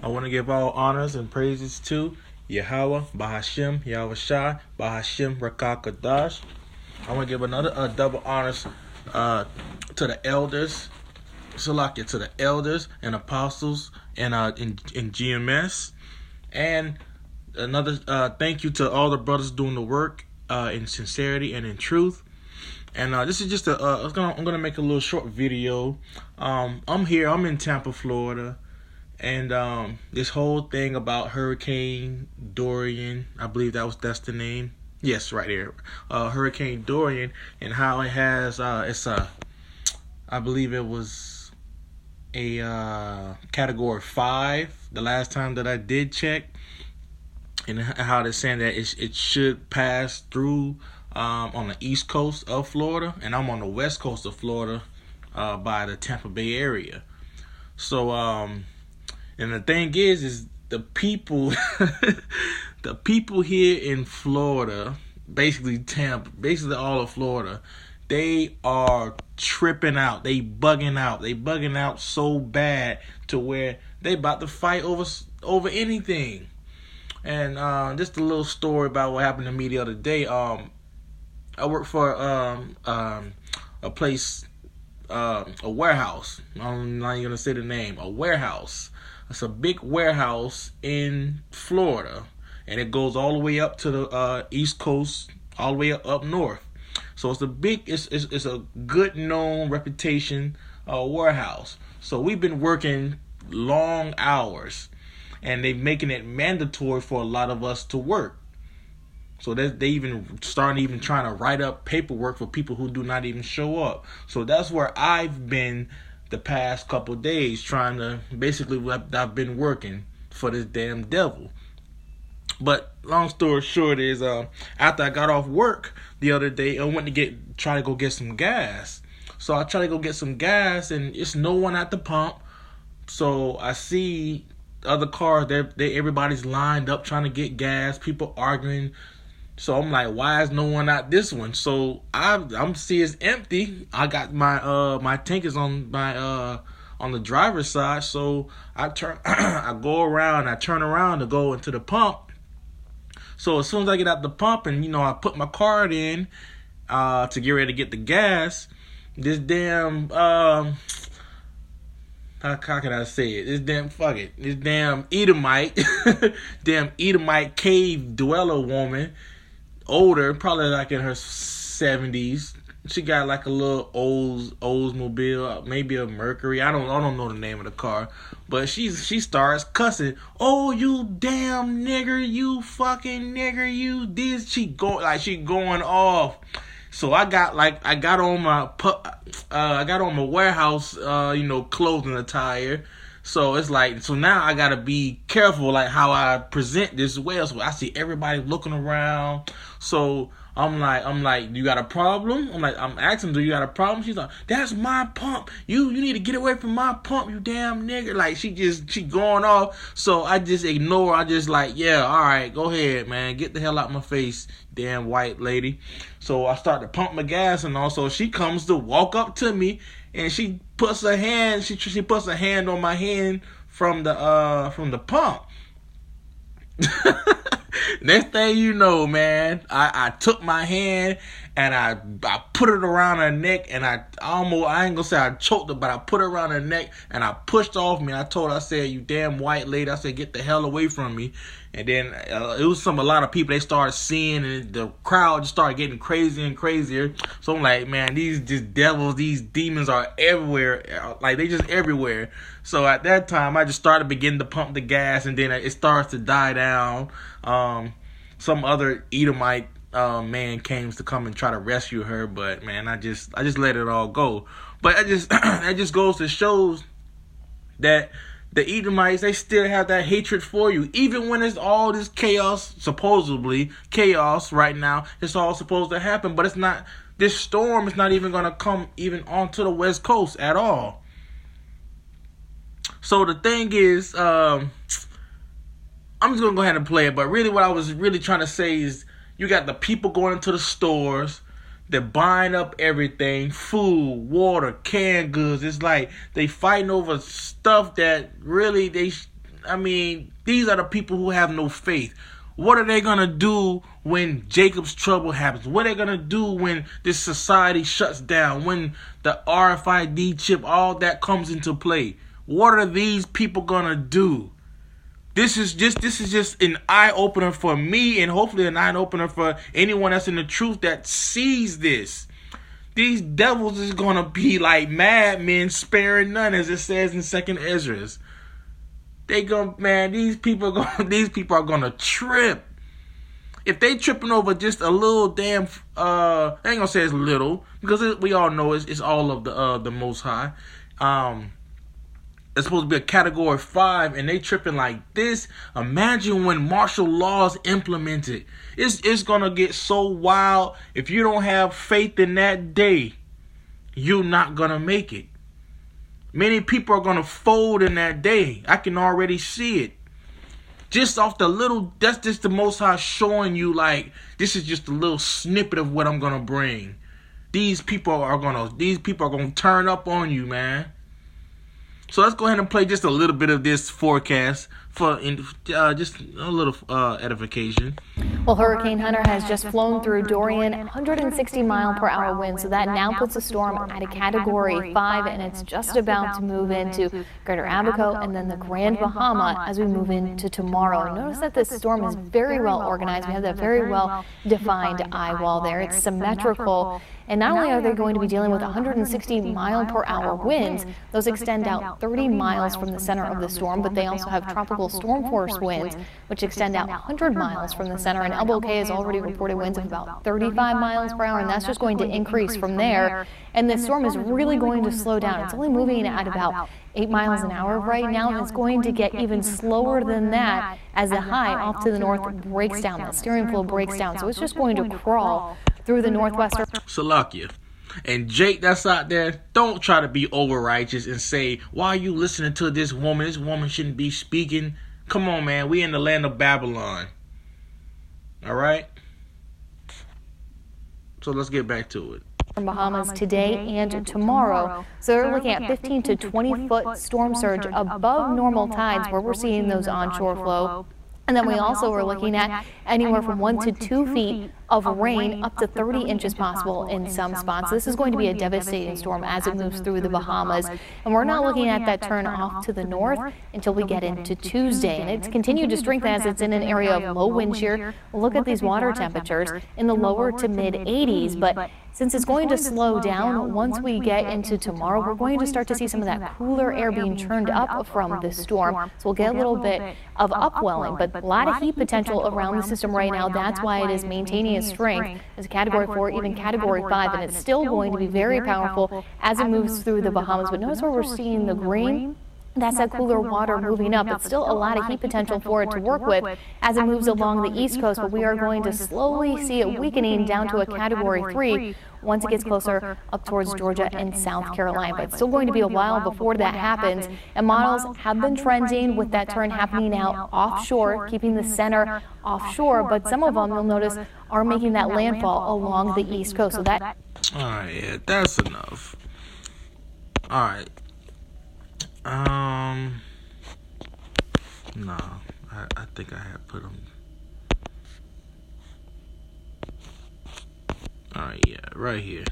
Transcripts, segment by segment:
I want to give all honors and praises to Yahweh, Bahashim, Yahweh Shai, Bahashim, Rakakadash. I want to give another double honors to the elders, Salakia, to the elders and apostles and in GMS. And another thank you to all the brothers doing the work in sincerity and in truth. And this is just I'm gonna make a little short video. I'm in Tampa, Florida, and this whole thing about Hurricane Dorian, I believe that's the name. Yes, right there, Hurricane Dorian, and how it has I believe it was a Category 5 the last time that I did check, and how they're saying that it should pass through on the east coast of Florida, and I'm on the west coast of Florida by the Tampa Bay area. So and the thing is the people the people here in Florida, basically Tampa, basically all of Florida, they are tripping out. They bugging out so bad to where they about to fight over anything. And just a little story about what happened to me the other day. I work for a place, a warehouse. I'm not even gonna say the name. A warehouse. It's a big warehouse in Florida, and it goes all the way up to the East Coast, all the way up north. So it's a good known reputation warehouse. So we've been working long hours, and they're making it mandatory for a lot of us to work. So they even starting trying to write up paperwork for people who do not even show up. So that's where I've been the past couple of days, trying to basically I've been working for this damn devil. But long story short is after I got off work the other day, I went to try to go get some gas. So I try to go get some gas, and it's no one at the pump. So I see other cars, everybody's lined up trying to get gas, people arguing. So I'm like, why is no one at this one? So I'm see it's empty. I got my tank is on the driver's side. So I turn I turn around to go into the pump. So as soon as I get out the pump and I put my card in to get ready to get the gas, this damn how can I say it? This damn Edomite, damn Edomite cave dweller woman, older, probably like in her 70s. She got like a little Oldsmobile, maybe a Mercury. I don't know the name of the car, but she starts cussing. Oh, you damn nigger, you fucking nigger, you this. She going off. So I got on my warehouse clothing attire. So it's like, so now I gotta be careful like how I present this well. So I see everybody looking around. So I'm like, you got a problem? I'm asking, do you got a problem? She's like, that's my pump. You need to get away from my pump, you damn nigger. Like she going off. So I just ignore. I just like, yeah, all right, go ahead, man. Get the hell out my face, damn white lady. So I start to pump my gas, and also she comes to walk up to me, and she puts her hand. She puts her hand on my hand from the pump. Next thing you know, man, I took my hand and I put it around her neck, and I ain't gonna say I choked her, but I put it around her neck and I pushed off me. And I told her, I said, you damn white lady, I said, get the hell away from me. And then it was a lot of people, they started seeing, and the crowd just started getting crazier and crazier. So I'm like, man, these just devils, these demons are everywhere. Like, they just everywhere. So at that time, I just begin to pump the gas, and then it starts to die down. Some other Edomite man came to come and try to rescue her, but man, I just let it all go. But that just goes to shows that the Edomites, they still have that hatred for you, even when it's all this chaos, supposedly chaos right now. It's all supposed to happen, but it's not. This storm is not even gonna come even onto the West Coast at all. So the thing is, I'm just gonna go ahead and play it. But really, what I was really trying to say is, you got the people going into the stores. They're buying up everything, food, water, canned goods. It's like they fighting over stuff that really I mean, these are the people who have no faith. What are they going to do when Jacob's trouble happens? What are they going to do when this society shuts down? When the RFID chip, all that comes into play? What are these people going to do? This is just an eye-opener for me, and hopefully an eye-opener for anyone that's in the truth that sees this. These devils is going to be like madmen, sparing none, as it says in 2nd Ezra. These people are gonna trip. If they tripping over just a little damn, I ain't gonna say it's little, because we all know it's all of the Most High. It's supposed to be a category 5, and they tripping like this. Imagine when martial law is implemented. It's gonna get so wild. If you don't have faith in that day, you're not gonna make it. Many people are going to fold in that day. I can already see it. Just off the little, that's just the Most High showing you, like, this is just a little snippet of what I'm going to bring. These people are going to turn up on you, man. So let's go ahead and play just a little bit of this forecast for just a little edification. Well, Hurricane Hunter has just flown through Dorian, 160-mile-per-hour wind, so that now puts the storm at a Category 5, and it's just about to move into Greater Abaco and then the Grand Bahama as we move into tomorrow. And notice that this storm is very well organized. We have that very well defined eye wall there. It's symmetrical. And not only are they going to be dealing with 160-mile-per-hour winds, those extend out 30 miles from the center of the storm, but they also have tropical storm force winds, which extend out 100 miles from the center. And Elbow Cay has already reported winds of about 35 miles per hour, and that's just going to increase from there. And the storm is really going to slow down. It's only moving at about 8 miles an hour right now, and it's going to get even slower than that as the high off to the north breaks down, the steering flow breaks down. So it's just going to crawl through the northwestern. Salakia. And Jake that's out there, don't try to be over righteous and say, why are you listening to this woman? This woman shouldn't be speaking. Come on, man. We in the land of Babylon. All right? So let's get back to it. From Bahamas today and tomorrow. So they're looking at 15 to 20 foot storm surge above normal tides where we're seeing those onshore flow. And then we also are looking at anywhere from 1 to 2 feet of rain, up to 30 inches possible in some spots. This is going to be a devastating storm as it moves through the Bahamas. And we're not looking at that turn off to the north until we get into Tuesday. And it's continued to strengthen as it's in an area of low wind shear. Look at these water temperatures in the lower to mid 80s. But since it's going to slow down, once we get into tomorrow, we're going to start to see some of that cooler air being churned up from this storm. So we'll get a little bit of upwelling, but a lot of heat potential around the system right now. That's why it is maintaining its strength as a Category 4, even Category 5, and it's still going to be very powerful as it moves through the Bahamas. But notice where we're seeing the green. That's that cooler water moving up. It's still a lot of heat potential for it to work with as it moves along the east coast, but we are going to slowly see it weakening down to a Category 3 once it gets closer up towards Georgia and South Carolina. But it's still going to be a while before that happens, and models have been trending with that turn happening out offshore, keeping the center offshore, but some of them, you'll notice, are making that landfall along the east coast. So that... All right, yeah, that's enough. All right. No, I think I had put them. Alright, yeah, right here.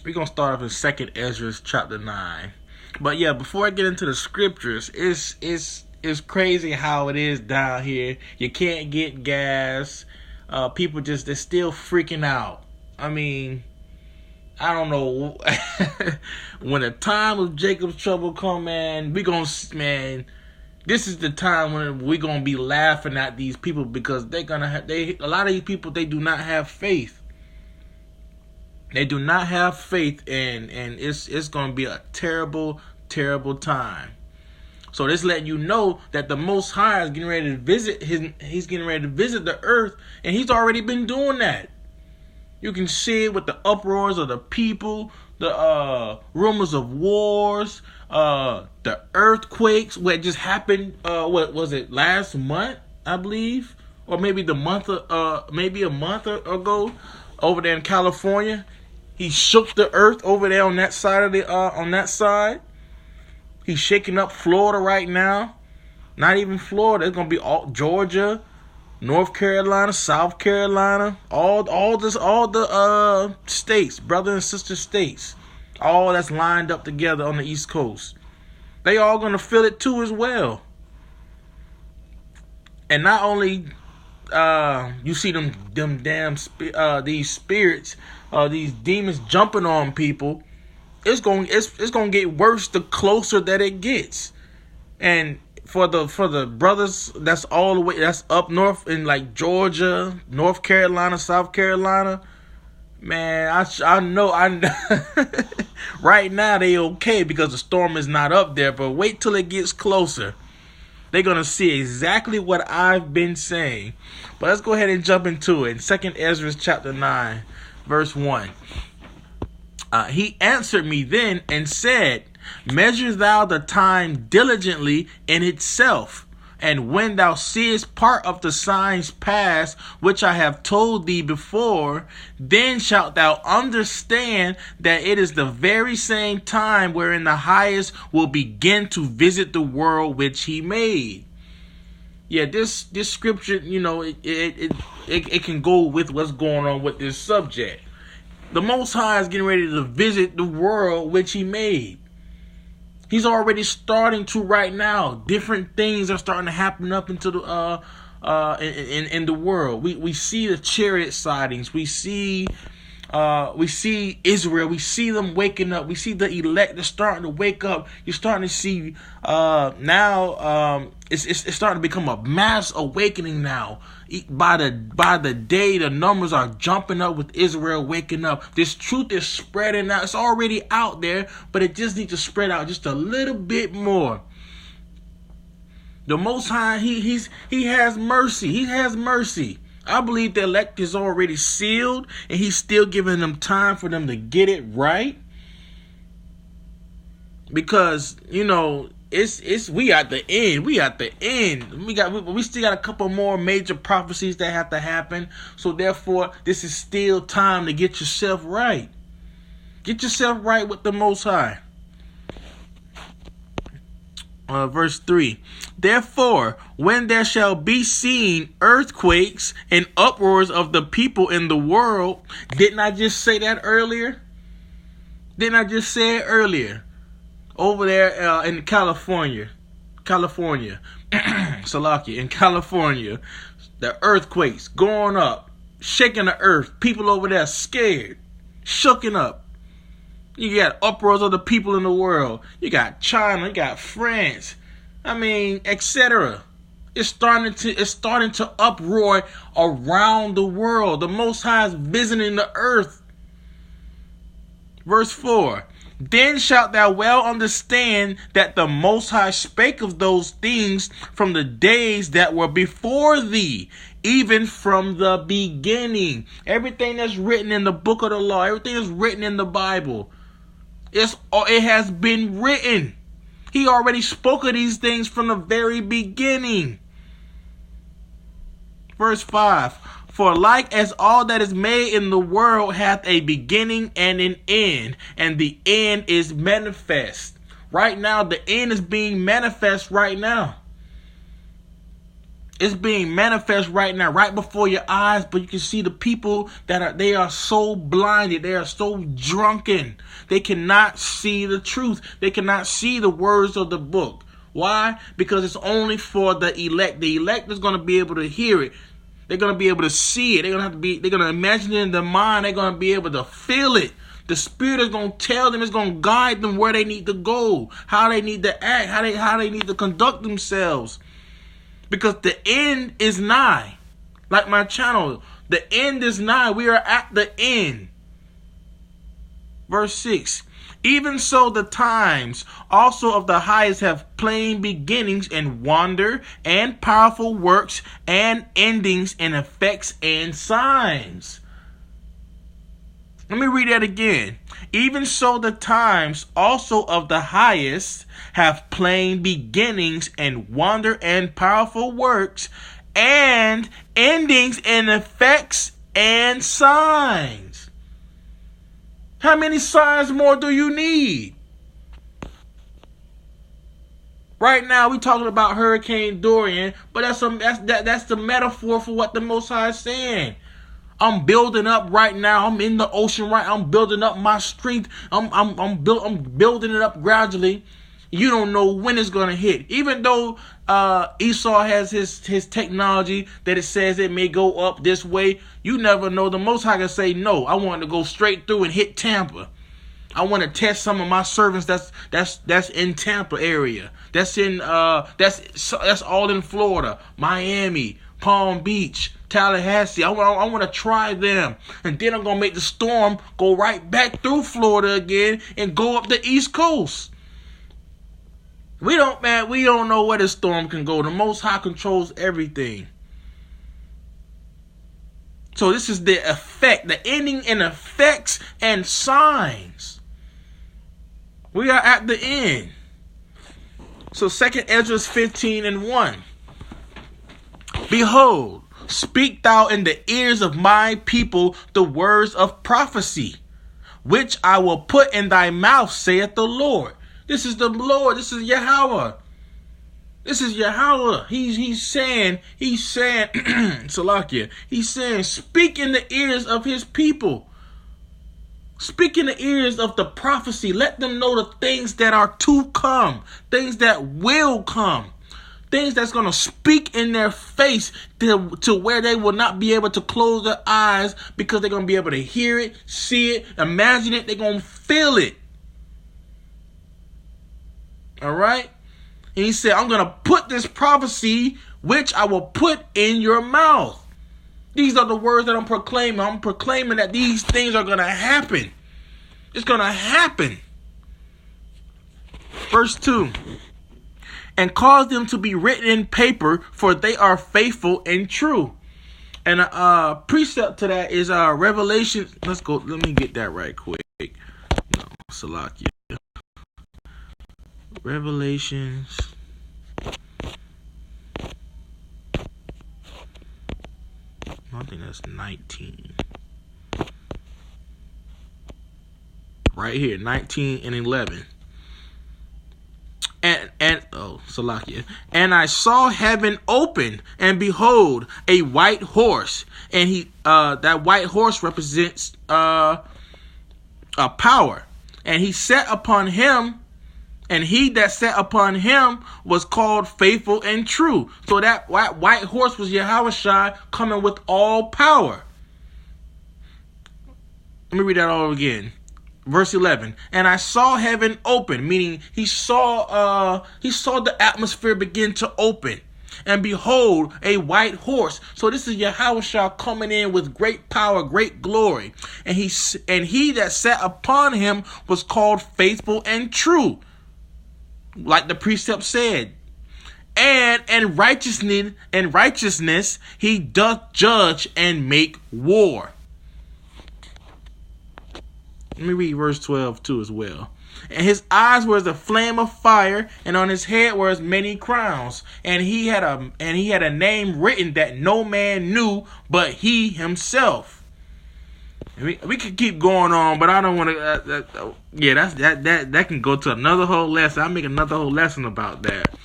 We're going to start off in 2nd Ezra chapter 9. But yeah, before I get into the scriptures, it's crazy how it is down here. You can't get gas. People they're still freaking out. I mean, I don't know. When the time of Jacob's trouble come, man, this is the time when we're gonna be laughing at these people, because a lot of these people, they do not have faith. They do not have faith, and it's gonna be a terrible, terrible time. So this letting you know that the Most High is getting ready to visit he's getting ready to visit the earth, and he's already been doing that. You can see it with the uproars of the people, the rumors of wars, the earthquakes, what just happened, what was it, last month, I believe? Or maybe a month ago over there in California. He shook the earth over there on that side of the, on that side. He's shaking up Florida right now. Not even Florida. It's gonna be all Georgia, North Carolina, South Carolina, all the states, brother and sister states, all that's lined up together on the East Coast. They all gonna feel it too as well. And not only you see them damn these spirits, these demons jumping on people. It's gonna get worse the closer that it gets. And for the brothers that's all the way that's up north in like Georgia, North Carolina, South Carolina, man, I know right now they okay because the storm is not up there, but wait till it gets closer. They're going to see exactly what I've been saying. But let's go ahead and jump into it. In 2 Ezra chapter 9, verse 1. He answered me then and said, measure thou the time diligently in itself. And when thou seest part of the signs pass, which I have told thee before, then shalt thou understand that it is the very same time wherein the highest will begin to visit the world which he made. Yeah, this scripture, it can go with what's going on with this subject. The Most High is getting ready to visit the world which he made. He's already starting to right now. Different things are starting to happen up into the in the world. We see the chariot sightings. We see Israel. We see them waking up. We see the elect. They're starting to wake up. You're starting to see now. It's starting to become a mass awakening now. By the day, the numbers are jumping up with Israel waking up. This truth is spreading out. It's already out there, but it just needs to spread out just a little bit more. The Most High, he has mercy. He has mercy. I believe the elect is already sealed, and he's still giving them time for them to get it right. Because, it's we at the end. We at the end. We still got a couple more major prophecies that have to happen. So therefore, this is still time to get yourself right. Get yourself right with the Most High. Verse 3. Therefore, when there shall be seen earthquakes and uproars of the people in the world, didn't I just say that earlier? Didn't I just say it earlier? Over there in California, Salakia, in California, the earthquakes going up, shaking the earth. People over there scared, shooken up. You got uproars of the people in the world. You got China, you got France, etc. It's starting to uproar around the world. The Most High is visiting the earth. Verse 4. Then shalt thou well understand that the Most High spake of those things from the days that were before thee, even from the beginning. Everything that's written in the book of the law, everything that's written in the Bible, it has been written. He already spoke of these things from the very beginning. Verse 5. For like as all that is made in the world hath a beginning and an end, and the end is manifest. Right now, the end is being manifest right now. It's being manifest right now, right before your eyes, but you can see the people they are so blinded, they are so drunken. They cannot see the truth. They cannot see the words of the book. Why? Because it's only for the elect. The elect is going to be able to hear it. They're going to be able to see it. They're going to imagine it in their mind. They're going to be able to feel it. The Spirit is going to tell them, it's going to guide them where they need to go, how they need to act, how they need to conduct themselves. Because the end is nigh. Like my channel, the end is nigh. We are at the end. Verse 6. Even so the times also of the highest have plain beginnings and wonder and powerful works and endings and effects and signs. Let me read that again. Even so the times also of the highest have plain beginnings and wonder and powerful works and endings and effects and signs. How many signs more do you need? Right now, we talking about Hurricane Dorian, but that's the metaphor for what the Most High is saying. I'm building up right now. I'm in the ocean right. I'm building up my strength. I'm building it up gradually. You don't know when it's gonna hit. Even though Esau has his technology that it says it may go up this way, you never know. The Most High can say no. I want to go straight through and hit Tampa. I want to test some of my servants that's in Tampa area. That's all in Florida, Miami, Palm Beach, Tallahassee. I want to try them, and then I'm gonna make the storm go right back through Florida again and go up the East Coast. We don't know where the storm can go. The Most High controls everything. So this is the effect, the ending in effects and signs. We are at the end. So 2 Ezra 15:1. Behold, speak thou in the ears of my people the words of prophecy, which I will put in thy mouth, saith the Lord. This is the Lord. This is Yahweh. This is Yahweh. He's saying, Salakia. He's saying, speak in the ears of his people. Speak in the ears of the prophecy. Let them know the things that are to come, things that will come, things that's going to speak in their face to where they will not be able to close their eyes, because they're going to be able to hear it, see it, imagine it. They're going to feel it. All right? And he said, I'm going to put this prophecy, which I will put in your mouth. These are the words that I'm proclaiming. I'm proclaiming that these things are going to happen. It's going to happen. Verse 2. And cause them to be written in paper, for they are faithful and true. And a precept to that is Revelation. Let's go. Let me get that right quick. No, Salakia. Revelations. I think that's 19. Right here, 19 and 11. Salakia. And I saw heaven open, and behold, a white horse. And that white horse represents a power. And he sat upon him. And he that sat upon him was called faithful and true. So that white horse was Yahushua coming with all power. Let me read that all again. Verse 11. And I saw heaven open, meaning he saw the atmosphere begin to open. And behold, a white horse. So this is Yahushua coming in with great power, great glory. And he that sat upon him was called faithful and true. Like the precept said, and in righteousness he doth judge and make war. Let me read verse 12 too as well. And his eyes were as a flame of fire, and on his head were as many crowns. And he had a name written that no man knew but he himself. We could keep going on, but I don't want to. That can go to another whole lesson. I'll make another whole lesson about that.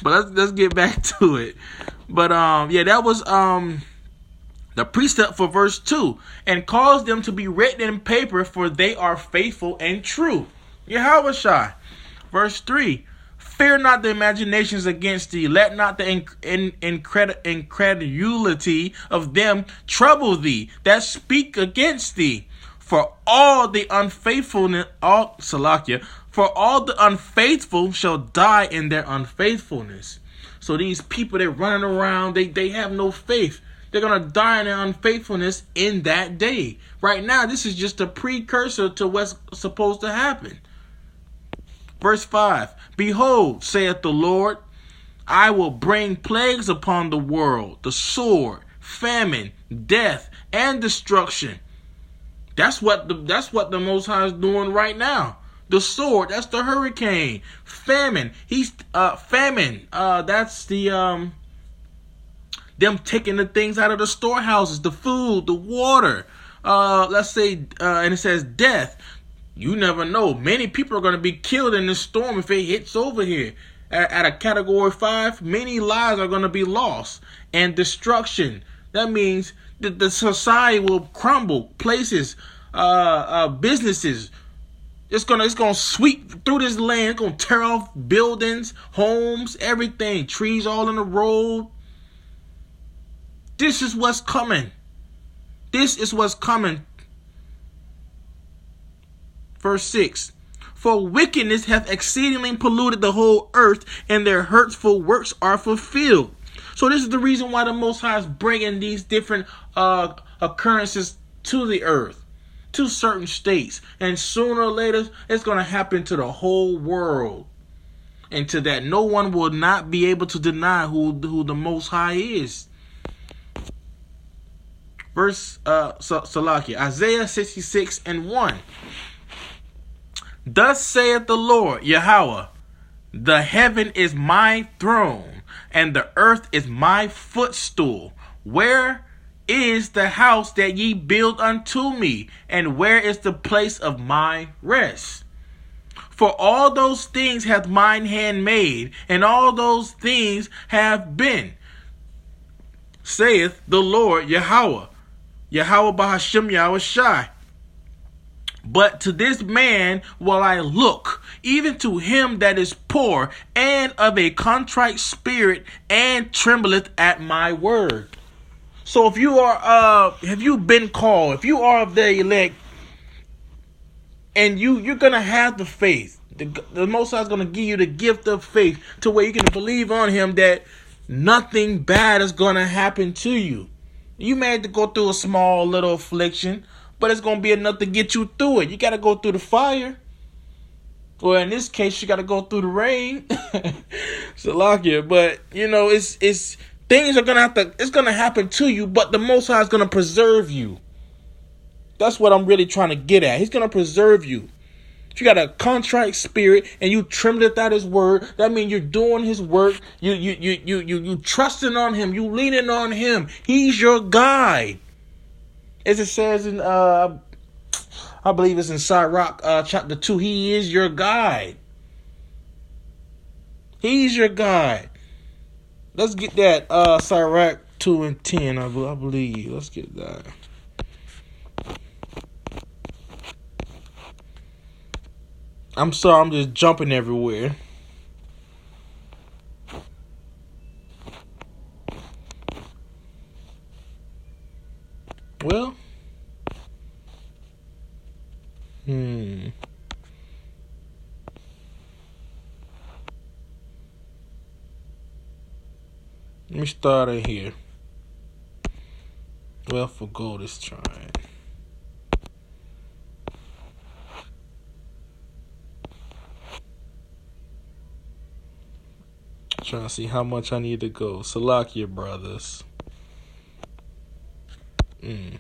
But let's get back to it. But that was the precept for verse 2, and cause them to be written in paper, for they are faithful and true. Yahushua. Verse 3. Fear not the imaginations against thee. Let not the incredulity of them trouble thee that speak against thee. For all the unfaithful shall die in their unfaithfulness. So these people, they're running around, they have no faith. They're going to die in their unfaithfulness in that day. Right now, this is just a precursor to what's supposed to happen. Verse 5. Behold, saith the Lord, I will bring plagues upon the world, the sword, famine, death, and destruction. That's what the Most High is doing right now. The sword, that's the hurricane. Famine, that's the them taking the things out of the storehouses, the food, the water. Let's say, and it says death. You never know. Many people are going to be killed in this storm if it hits over here. at a category 5, many lives are going to be lost and destruction. That means that the society will crumble. Places, businesses. It's gonna sweep through this land. It's gonna tear off buildings, homes, everything. Trees all in the road. This is what's coming. This is what's coming. Verse 6. For wickedness hath exceedingly polluted the whole earth, and their hurtful works are fulfilled. So this is the reason why the Most High is bringing these different occurrences to the earth, to certain states. And sooner or later, it's going to happen to the whole world. And to that, no one will not be able to deny who the Most High is. Verse Salakia, Isaiah 66:1. Thus saith the Lord, Yahweh, the heaven is my throne, and the earth is my footstool. Where is the house that ye build unto me? And where is the place of my rest? For all those things hath mine hand made, and all those things have been, saith the Lord Yahweh. Yahweh Bahashem Yahweh Shai. But to this man will I look, even to him that is poor and of a contrite spirit, and trembleth at my word. So if you are, have you been called? If you are of the elect, and you're gonna have the faith, the Most High is gonna give you the gift of faith to where you can believe on Him that nothing bad is gonna happen to you. You may have to go through a small little affliction, but it's going to be enough to get you through it. You got to go through the fire. Well, in this case, you got to go through the rain. Salakia. But, it's things are going to it's going to happen to you, but the Most High is going to preserve you. That's what I'm really trying to get at. He's going to preserve you. If you got a contrite spirit and you trembleth at His word, that means you're doing His work. You trusting on Him. You leaning on Him. He's your guide. As it says in, I believe it's in Sirach chapter 2, He is your guide. He's your guide. Let's get that Sirach 2:10, I believe. Let's get that. I'm sorry, I'm just jumping everywhere. Well, let me start it here. Well, for gold is trying. Trying to see how much I need to go. Salakia, brothers. Mm.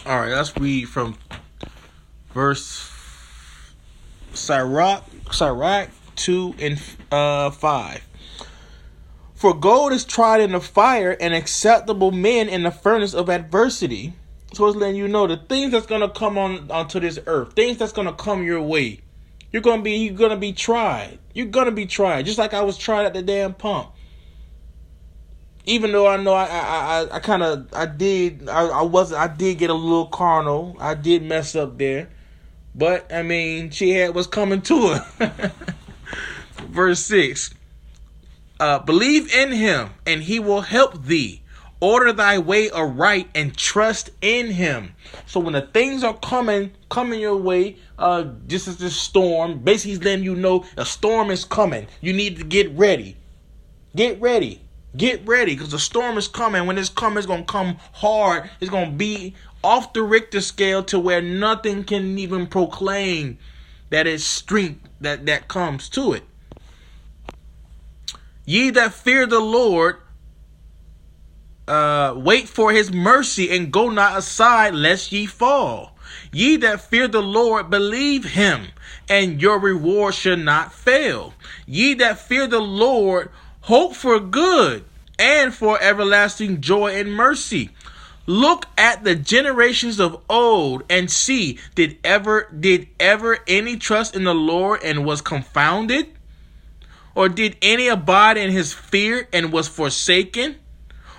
All right, let's read from verse Sirach 2:5. For gold is tried in the fire, and acceptable men in the furnace of adversity. So it's letting you know the things that's gonna come onto this earth, things that's gonna come your way. You're gonna be tried. You're gonna be tried, just like I was tried at the damn pump. Even though I know I did get a little carnal. I did mess up there. But, I mean, she had what's coming to her. Verse 6. Believe in Him, and He will help thee. Order thy way aright, and trust in Him. So when the things are coming your way, just as this storm, basically He's letting you know a storm is coming. You need to get ready. Get ready. Get ready, because the storm is coming. When it's coming, it's going to come hard. It's going to be off the Richter scale to where nothing can even proclaim that it's strength that comes to it. Ye that fear the Lord, wait for his mercy and go not aside lest ye fall. Ye that fear the Lord, believe him, and your reward shall not fail. Ye that fear the Lord, hope for good and for everlasting joy and mercy. Look at the generations of old and see, did ever any trust in the Lord and was confounded? Or did any abide in his fear and was forsaken?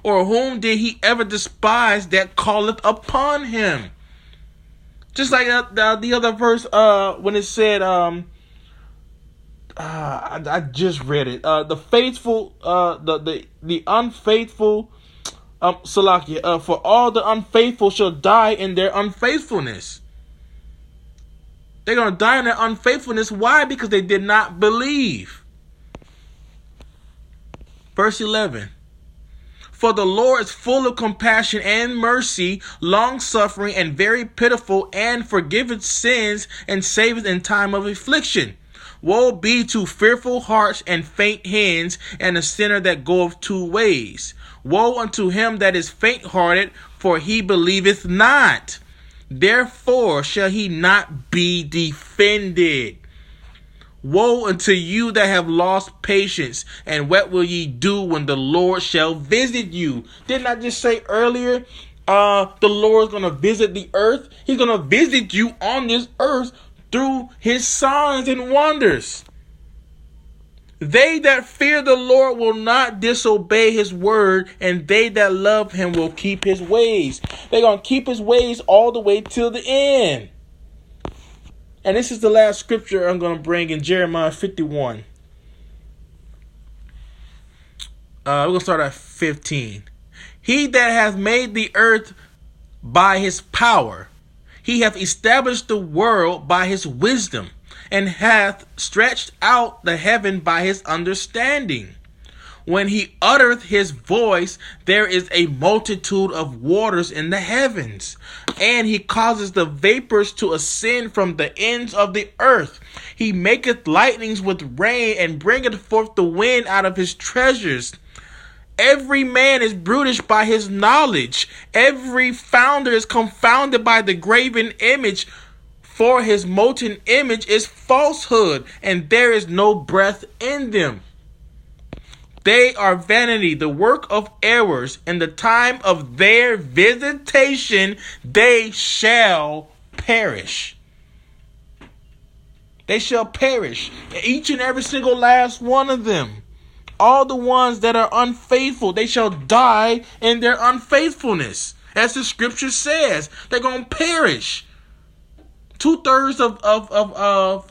Or whom did he ever despise that calleth upon him? Just like the other verse, when it said, I just read it. The faithful, the unfaithful, Salakia, for all the unfaithful shall die in their unfaithfulness. They're going to die in their unfaithfulness. Why? Because they did not believe. Verse 11. For the Lord is full of compassion and mercy, long-suffering, and very pitiful, and forgiveth sins, and saveth in time of affliction. Woe be to fearful hearts and faint hands, and a sinner that goeth two ways. Woe unto him that is faint-hearted, for he believeth not. Therefore shall he not be defended. Woe unto you that have lost patience, and what will ye do when the Lord shall visit you? Didn't I just say earlier, the Lord's going to visit the earth? He's going to visit you on this earth through his signs and wonders. They that fear the Lord will not disobey his word, and they that love him will keep his ways. They're going to keep his ways all the way till the end. And this is the last scripture I'm going to bring in Jeremiah 51. We're going to start at 15. He that hath made the earth by his power, he hath established the world by his wisdom, and hath stretched out the heaven by his understanding. When he uttereth his voice, there is a multitude of waters in the heavens, and he causes the vapors to ascend from the ends of the earth. He maketh lightnings with rain, and bringeth forth the wind out of his treasures. Every man is brutish by his knowledge. Every founder is confounded by the graven image. For his molten image is falsehood, and there is no breath in them. They are vanity, the work of errors. In the time of their visitation, they shall perish. They shall perish. Each and every single last one of them. All the ones that are unfaithful, they shall die in their unfaithfulness. As the scripture says, they're going to perish. 2/3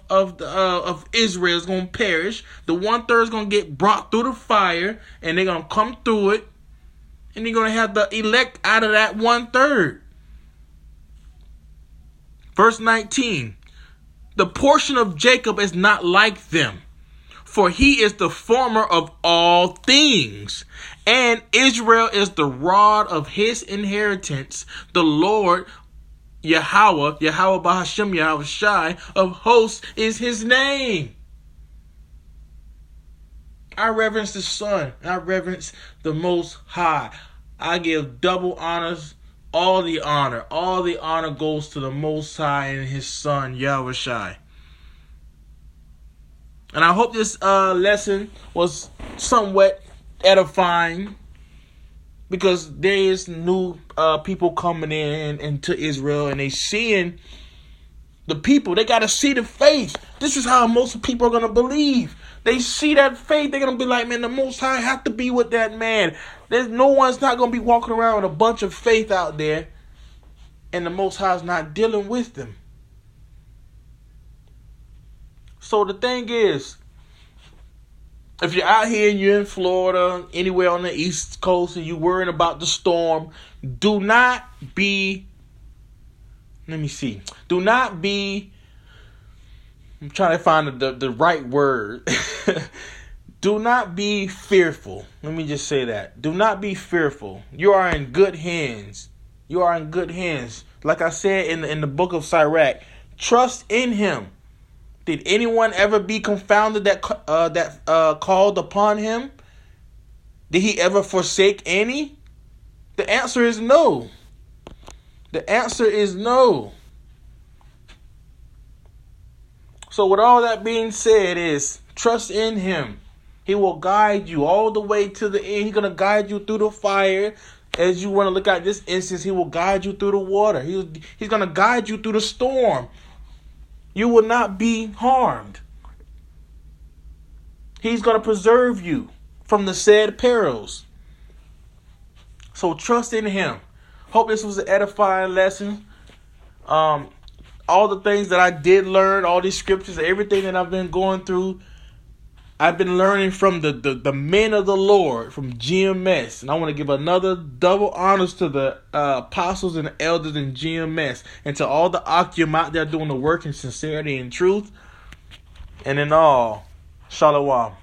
of Israel is going to perish. The 1/3 is going to get brought through the fire, and they're going to come through it, and you're going to have the elect out of that 1/3. Verse 19. The portion of Jacob is not like them, for he is the former of all things, and Israel is the rod of his inheritance. The Lord Yahweh Bahashem Yahweh Shai of hosts is his name. I reverence the Son. I reverence the Most High. I give double honors, all the honor. All the honor goes to the Most High and his Son, Yahweh Shai. And I hope this lesson was somewhat edifying, because there is new people coming into Israel, and they seeing the people. They got to see the faith. This is how most people are going to believe. They see that faith. They're going to be like, man, the Most High have to be with that man. There's no one's not going to be walking around with a bunch of faith out there, and the Most High is not dealing with them. So the thing is, if you're out here and you're in Florida, anywhere on the East Coast, and you're worrying about the storm, do not be, I'm trying to find the right word. Do not be fearful. Let me just say that. Do not be fearful. You are in good hands. You are in good hands. Like I said in the book of Sirach, trust in him. Did anyone ever be confounded that called upon him? Did he ever forsake any? The answer is no. The answer is no. So with all that being said is, trust in him. He will guide you all the way to the end. He's going to guide you through the fire. As you want to look at this instance, he will guide you through the water. He's going to guide you through the storm. You will not be harmed. He's going to preserve you from the said perils. So trust in him. Hope this was an edifying lesson. All the things that I did learn, all these scriptures, everything that I've been going through, I've been learning from the men of the Lord, from GMS. And I want to give another double honors to the apostles and the elders in GMS. And to all the Akim out there doing the work in sincerity and truth. And in all, Shalom.